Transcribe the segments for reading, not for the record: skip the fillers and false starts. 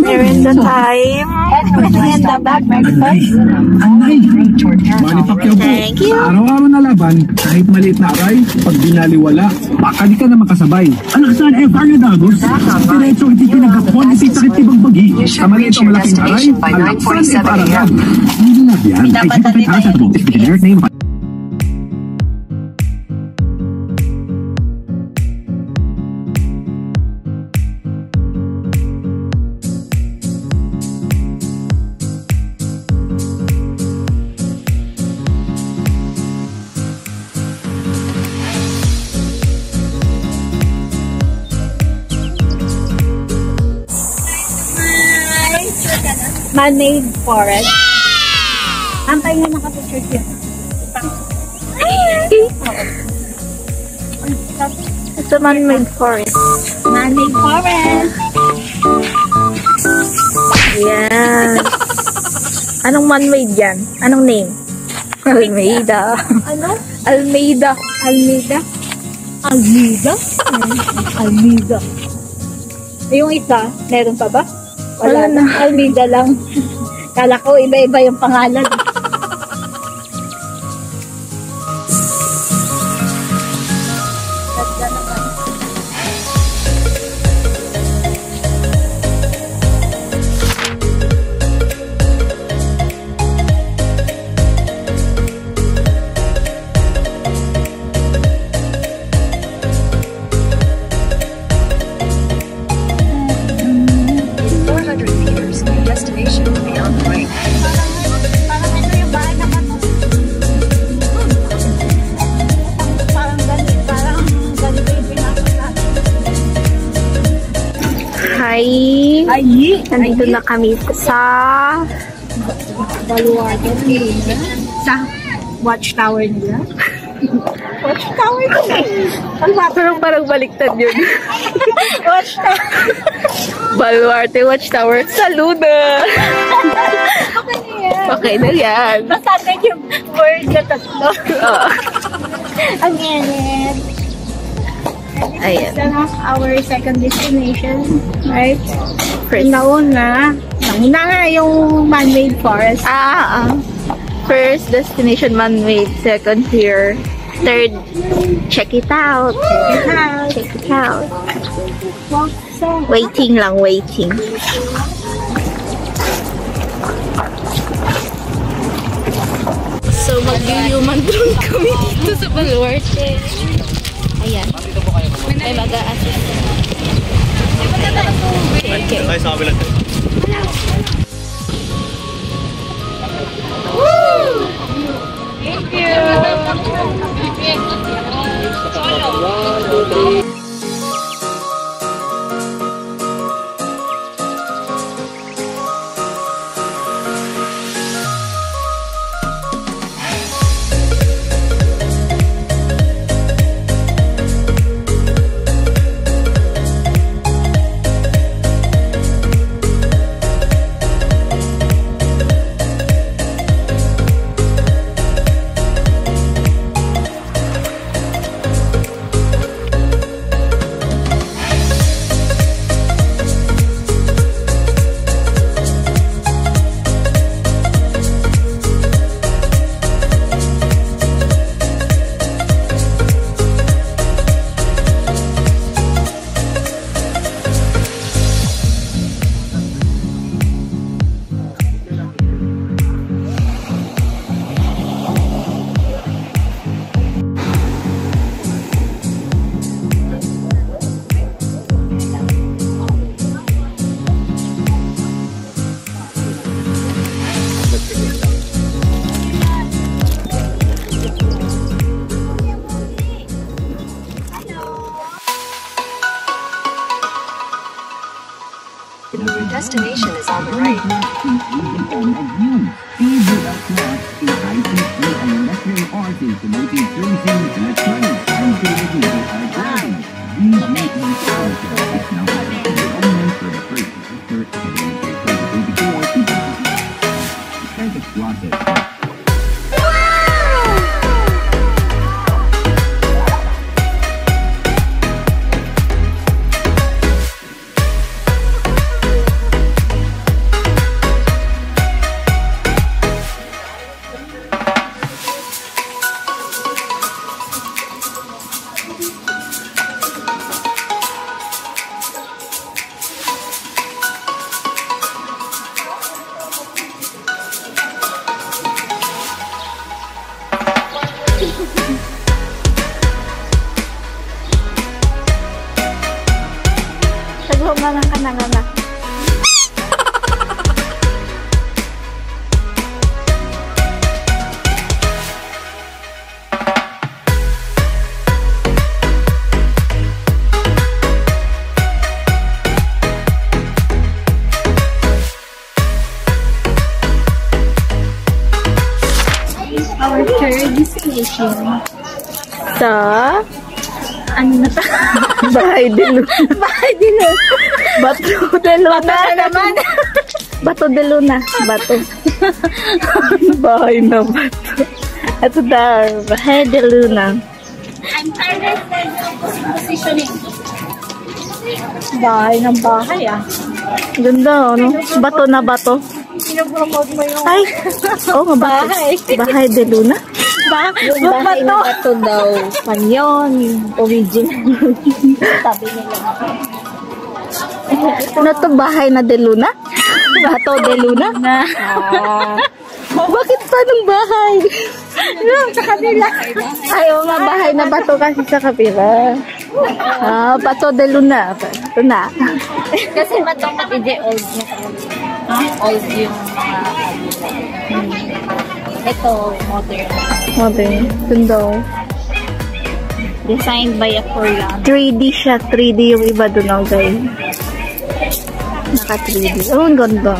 Merinda time. Merinda back breakfast. Thank you. Sa araw-araw na laban, kahit maliit na aray, pag binaliwala, baka di ka na makasabay. Anak saan FR na Dagos? Diretso itinagapon at sakit ibang bagi. Sa maliit o malaking aray, anak saan FR na. Hindi na yan. Ay hipapit asa ito. This generic name. Man-made forest. Antay nga nakapicture siya. It's a man-made forest. Man-made forest. Yes. Anong man-made yan? Anong name? Almeida. Ano? Almeida. Almeida? Almeida? Almeida. Yung isa, meron pa ba? Wala na. Almeida lang. Kala ko iba-iba yung pangalan. Hi! Nandito na kami sa Baluarte nila. Sa watchtower nila. Watchtower nila. Parang baliktad yun. Watchtower. Baluarte Watchtower sa Luna. Okay na yan. Okay na yan. Basta yung word na tatlo. Ang init. Ayan. Our second destination, right? First. Nauna nga yung man-made forest. First destination man-made. Second here. Third, check it out. Check it out. Waiting lang, waiting. So mag-human drone kami dito sa Baluarte. Ayan. Ay, mag-a-assist. Okay. Ay, sa kabilang. Thank you. Destination is on the right. Humanga ka na nga. Our third destination. Sa? Ano na ta? Bahay de Luna. Bahay de Luna. Bato de Luna. Bato naman. Bato de Luna. Bato. Bahay na bato. Ito daw. Bahay de Luna. I'm tired of positioning. Bahay ng bahay ah. Ganda ano? Bato na bato. Pinopromote mo yung Ay! Oo nga bato. Bahay de Luna? yung bahay na bato daw. Panyon. Original. Sabi nila. Ano to? Bahay na de Luna? Bato de Luna? Bakit pa ng bahay? Sa kanila. Ay, oo nga, bahay na bato kasi sa kapila. Bato de Luna. Ito na. Kasi matong matindi old niya. Old yung ito, modern. Modern. Tundo. Designed by a Korean. 3D siya. 3D yung iba doon ang guys. Naka 3D. Oh, ang ganda.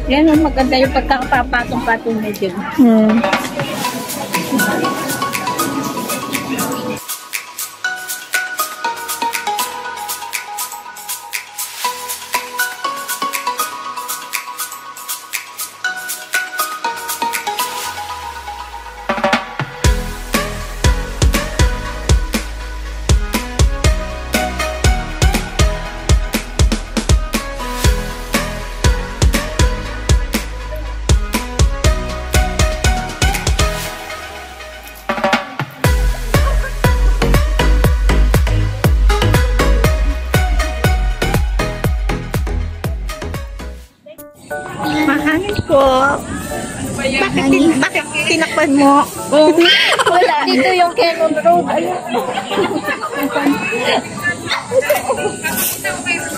Yan ang maganda yung pagkakapapatong-patong medyo. Mahangin po. Bakit tinakpan mo? Wala. Dito yung Cannon Road. Ayun.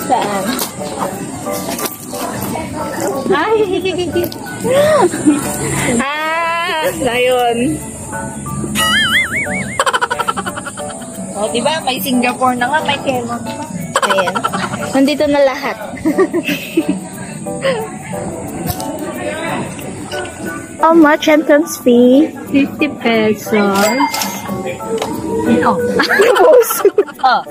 Saan? Ay! Ngayon. O, diba? May Singapore na nga, may Cannon. Ayan. Nandito na lahat. How much entrance fee? 50 pesos. Oh. Oh.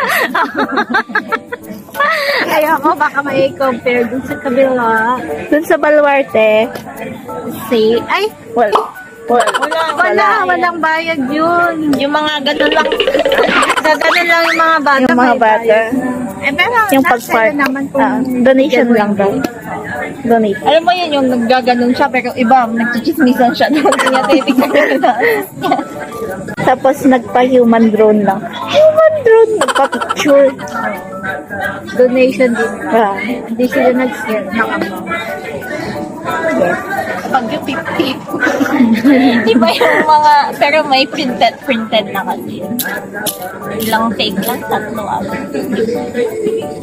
Ayoko, baka may compare dun sa kabila. Dun sa Baluarte. Say, ay, walang bayad yun. Yung mga ganun lang. Ganun lang yung mga bata. Yung mga may bata. bayad. Pero, Yung pag-park. naman Donation lang daw. Donate. Alam mo yun, yung naggaganon siya, pero iba, nagchichismisan siya. Hindi niya titignan na. Tapos nagpa-human drone lang. Human drone! Nagpa-picture. Donation din. Hindi sila nag-share. Pag yung pip-pip. Iba yung mga, pero may printed na kasi. Ilang take lang, 3 hours.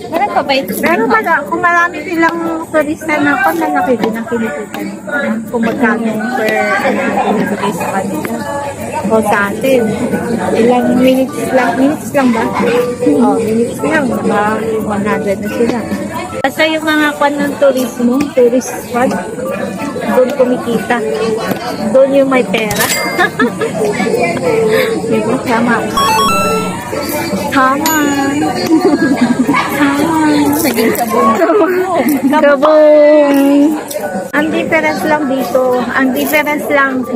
Meron pa ba ito? Pero kung marami silang turista na ako, malaki din ang kinukutan. Kung magkano per binibigay sa kanila. O sa atin. Ilang minutes lang ba? Minutes lang. Mga 100 na sila. Basta yung mga kwan ng turismo, tourist spot, doon kumikita. Doon yung may pera. Diba? Tama. Naging sabong. Kabong! Ang difference lang dito,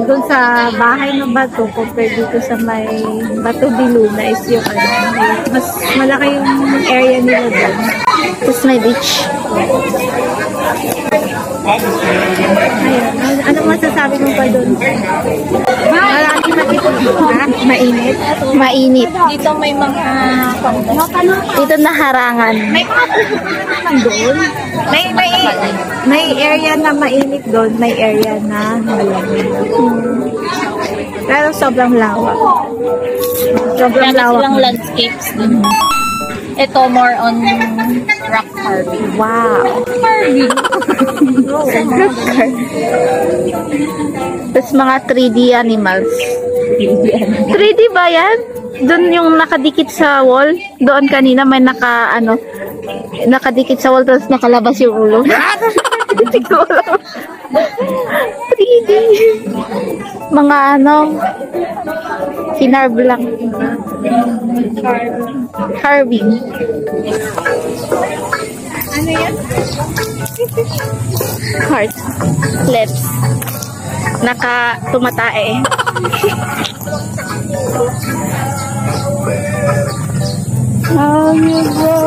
dun sa bahay ng bato compared dito sa may Bato de Luna is yung mas malaki yung area nila dun. Tapos may beach. Ayun. Ano masasabi mo pa dun? Marami makikita. Mainit. Mainit. Dito may mga Dito na harangan. may mga naman doon. May area na mainit doon, may area na malamig. Pero sobrang lawak. Sobrang Marami lawak. silang landscapes doon. Ito more on rock carving. Wow. Carving. Tapos mga 3D animals. 3D ba yan? Doon yung nakadikit sa wall. Doon kanina may nakadikit sa wall tapos nakalabas yung ulo. Hindi ko alam. 3D. Mga kinarve lang. Carving. Ano yan? Heart. Lips. Tumatae. How you go?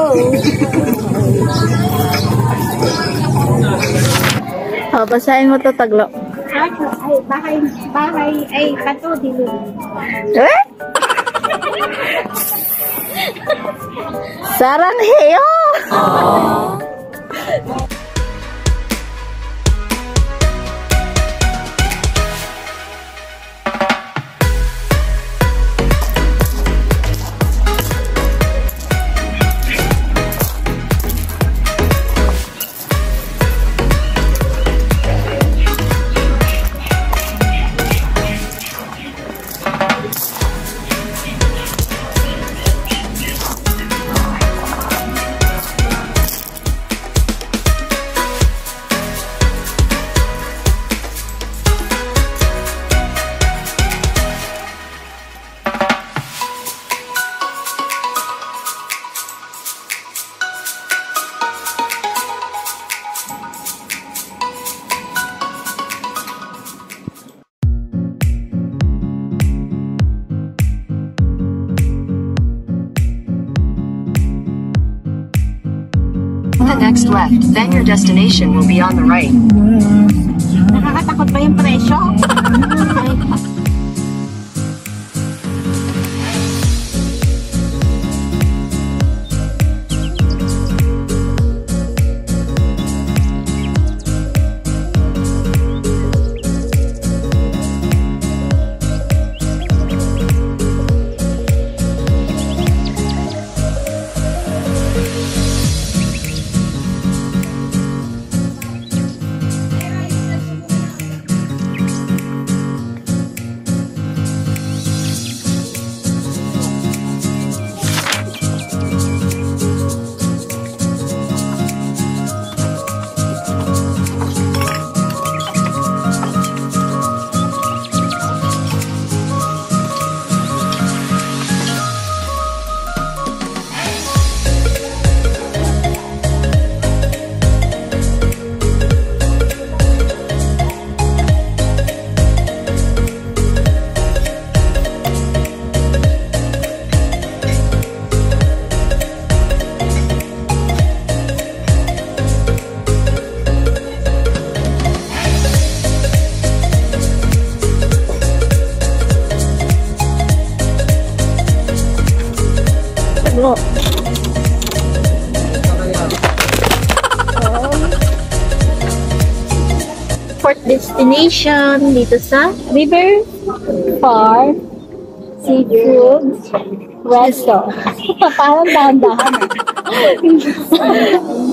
Basahin mo to, Taglo. Bahay, kato, dilo. Eh? Sarang heyo! The next left, then your destination will be on the right. Nakakatakot ba yung presyo? Taglo. Fourth destination dito sa River Far Seafood Resto. Parang dahan-dahan.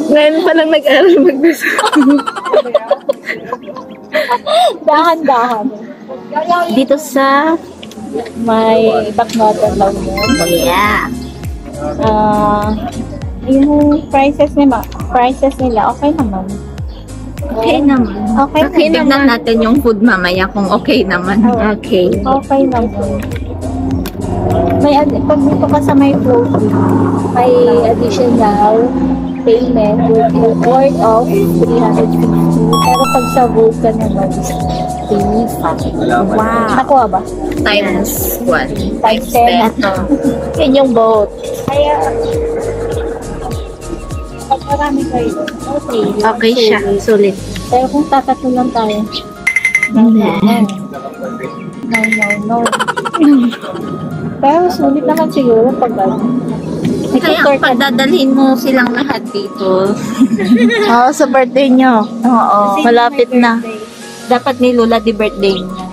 Ngayon pa lang nag-aral magbasa. Dahan-dahan. Dito sa May Backnotan lang yun. yeah. Yung prices nila, okay naman. Okay naman. Okay Tignan naman. natin yung food mamaya kung okay naman. Okay. Okay naman. Pag dito ka sa may floating, may additional payment worth of 350. Pero pag sa Vulcan naman is 350. Wow. Nakuha ba? Times 1. Times 10. Yan yung boat. Kaya, pag marami kayo, okay. Okay siya. Sulit. Pero kung tatatlo lang tayo, no. Pero sulit naman siguro pag Kaya pag dadalhin mo silang lahat dito. Oo, sa birthday nyo. Oo. Malapit na. Dapat ni Lola di birthday niya.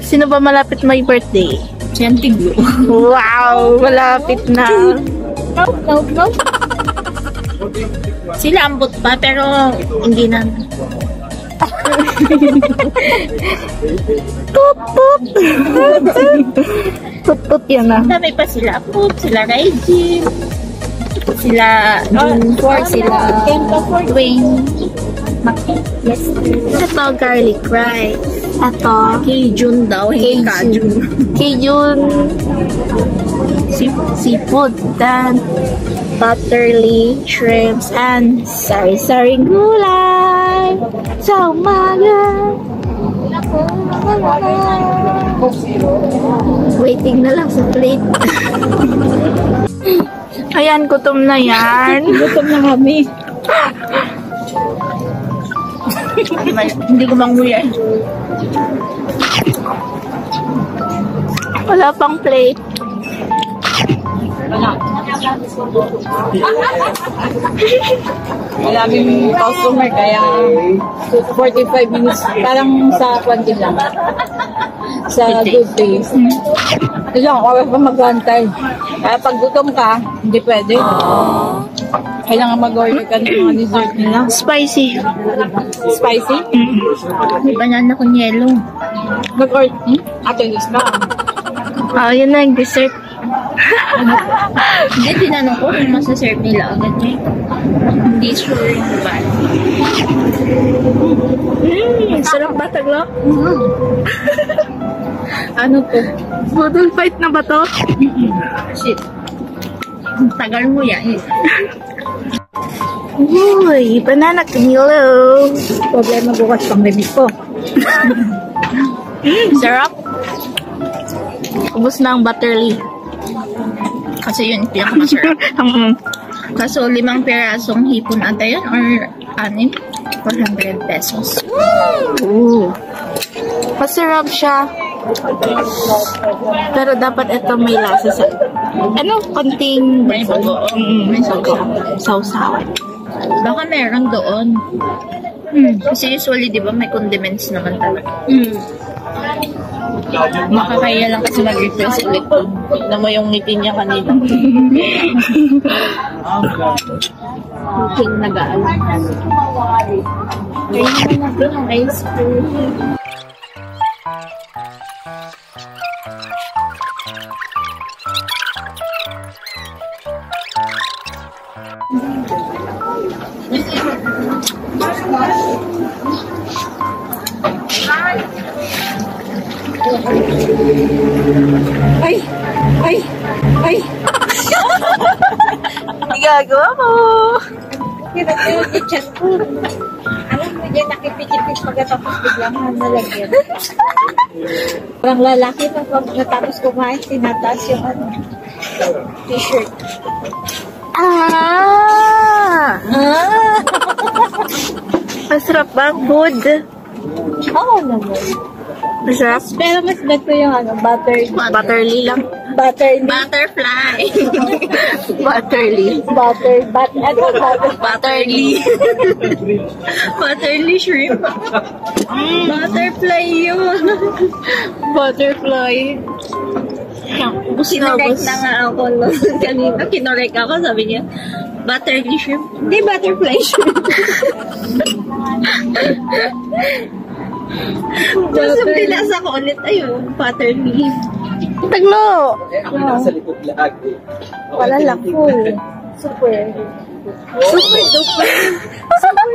Sino ba malapit may birthday? Chantiglo. Wow! Malapit na. No. Sila ambot pa, pero hindi na. Tut-tut! Tut-tut yan ah. Dami pa sila. Poop, sila Raijin. Sila June 4, sila Dwayne. Yes. Ito, garlic rice. Ito, K-Jun daw, hindi Ka-Jun. Cajun seafood, then butterly shrimps, and sari-saring gulay sa umaga. Waiting na lang sa plate. Ayan, gutom na yan. Gutom na kami. Hindi ko manguya. Wala pang plate. Maraming customer kaya 45 minutes parang sa kwanti lang sa good days. Ilang oras pa mag-antay. Kaya pag gutom ka, hindi pwede. Kailangan mag-order ka ng mga dessert nila. Spicy. Spicy? May banana kong yellow. Mag-order? Ate, ka. Oh, yun na yung dessert. Hindi, tinanong ko kung masaserve nila agad niya. Hindi sure yung ba. Sarap ba, Taglo? Ano to? Budol fight na ba to? Shit. Ang tagal mo yan. Uy, banana canelo. Problema bukas pang limit ko. Sarap. Ubus na ang butterly. Kasi yun, pinakamasarap. Kaso 5 pirasong hipon ata yun or 6? 400 pesos. Ooh. Masarap siya. Pero dapat ito may lasa sa... Ano? Konting... May bagoong. May Sausawan. Baka meron doon. Kasi usually, di ba, may condiments naman talaga. Makakaya lang kasi mag-request ulit. Tignan mo yung ngiti niya kanina. Looking nag-aalam. Kaya naman natin ang ice cream. Ay! Igagawa mo! Pinag-iwag yung chat ko. Alam mo dyan, nakipit-ipit pagkatapos biglang nalagyan. Parang lalaki na pag natapos kumain, tinataas yung t-shirt. Masarap ba ang food? Oo naman. Masarap? Pero mas beto yung Butterly lang. Butterfly. Butterly. Butterly. Butterly shrimp. Butterfly yun. Butterfly. Kinorek na nga ako kanina. Kinorek ako, sabi niya, butterly shrimp. Hindi, butterfly shrimp. Tapos yung binasa ko ulit, ayun, butterly. Taglo! Nasa likod lahat. Wala lang full. Super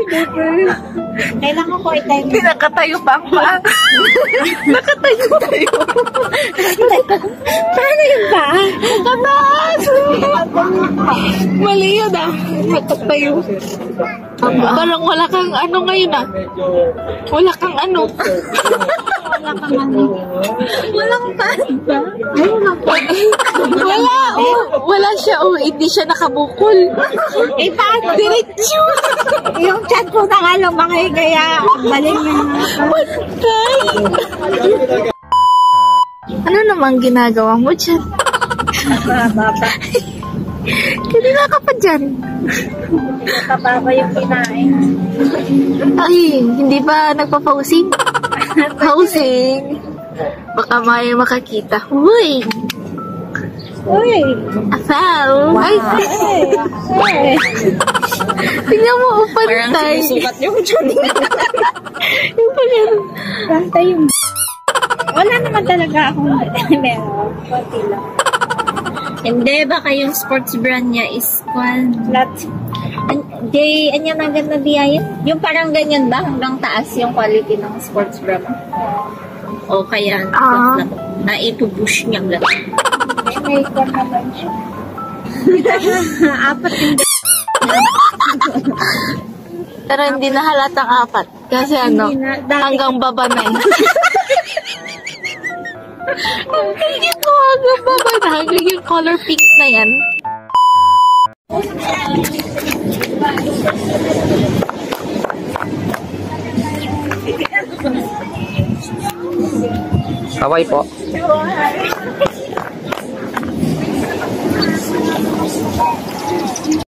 duper. Kailangan ko i-time. Nakatayo pa ang paa. Nakatayo. Paano yun ba? Kataas! Mali yun ah. Nakatayo. Parang wala kang ano ngayon ah. Wala kang ano. Walang pan ba? Wala. Oh, wala siya. Oh, hindi siya nakabukol. Eh, paano? Diretso. Yung chat ko na nga lumaki, kaya balik na Patay. Ano namang ginagawa mo dyan? baba. Kanina ka pa dyan. Kababa yung kinain. Ay, hindi ba nagpa-pausing? Pausing. Baka may makakita. Uy! Uy! Asaw! Ay, tingnan mo, upantay. sinusukat yung dyan. Yung pag-ano. Pantay yung... Wala naman talaga akong meron. Konti lang. Hindi, baka yung sports brand niya is flat. Anya na ganda diya yun? Yung parang ganyan ba? Hanggang taas yung quality ng sports brand. O kaya naipupush niya lang. May kwan naman siya. Apat yung Pero hindi na halatang apat. Kasi hanggang baba na yun. Hanggang mo, hanggang baba na. Hanggang yung color pink na yan. Kaway po.